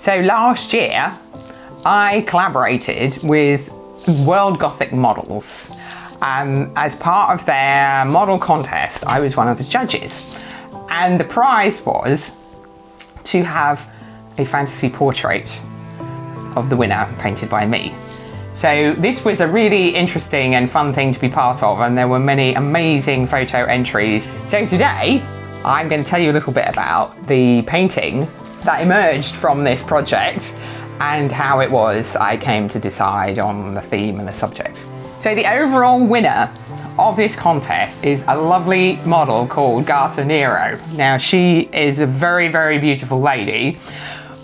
So last year, I collaborated with World Gothic Models. As part of their model contest, I was one of the judges. And the prize was to have a fantasy portrait of the winner painted by me. So this was a really interesting and fun thing to be part of, and there were many amazing photo entries. So today, I'm going to tell you a little bit about the painting that emerged from this project and how it was I came to decide on the theme and the subject. So the overall winner of this contest is a lovely model called Gata Nero. Now she is a very, very beautiful lady,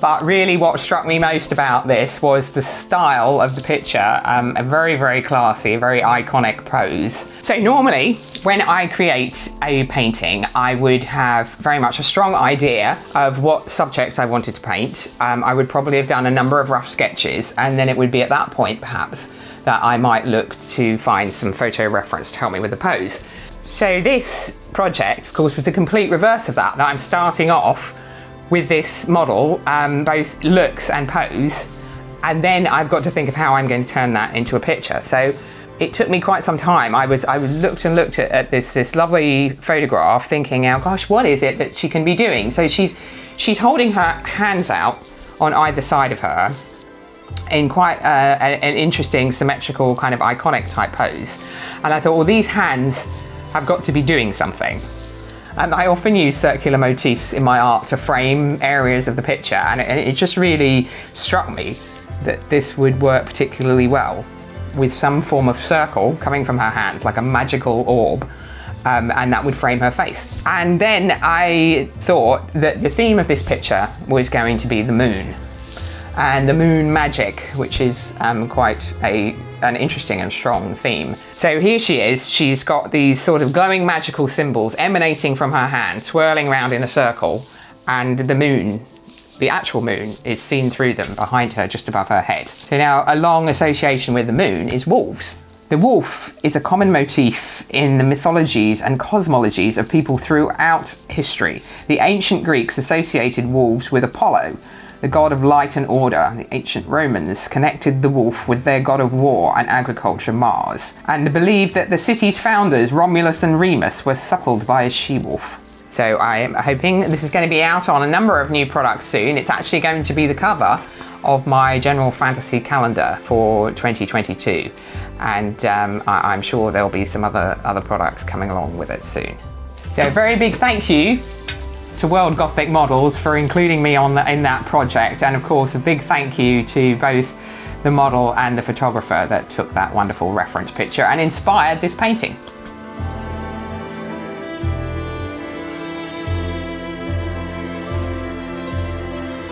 but really what struck me most about this was the style of the picture, a very, very classy, very iconic pose. So normally when I create a painting, I would have very much a strong idea of what subject I wanted to paint. I would probably have done a number of rough sketches, and then it would be at that point perhaps that I might look to find some photo reference to help me with the pose. So this project, of course, was the complete reverse of that I'm starting off with this model, both looks and pose, and then I've got to think of how I'm going to turn that into a picture. So it took me quite some time. I looked at this lovely photograph thinking, oh gosh, what is it that she can be doing? So she's holding her hands out on either side of her in quite an interesting, symmetrical, kind of iconic type pose. And I thought, well, these hands have got to be doing something. I often use circular motifs in my art to frame areas of the picture, and it just really struck me that this would work particularly well with some form of circle coming from her hands, like a magical orb, and that would frame her face. And then I thought that the theme of this picture was going to be the moon, and the moon magic, which is quite an interesting and strong theme. So here she is, she's got these sort of glowing magical symbols emanating from her hand, swirling around in a circle, and the moon, the actual moon, is seen through them behind her, just above her head. So now a long association with the moon is wolves. The wolf is a common motif in the mythologies and cosmologies of people throughout history. The ancient Greeks associated wolves with Apollo, the god of light and order. The ancient Romans connected the wolf with their god of war and agriculture, Mars, and believed that the city's founders, Romulus and Remus, were suckled by a she-wolf. So I am hoping this is going to be out on a number of new products soon. It's actually going to be the cover of my general fantasy calendar for 2022. And I'm sure there'll be some other products coming along with it soon. So a very big thank you to World Gothic Models for including me in that project, and of course a big thank you to both the model and the photographer that took that wonderful reference picture and inspired this painting.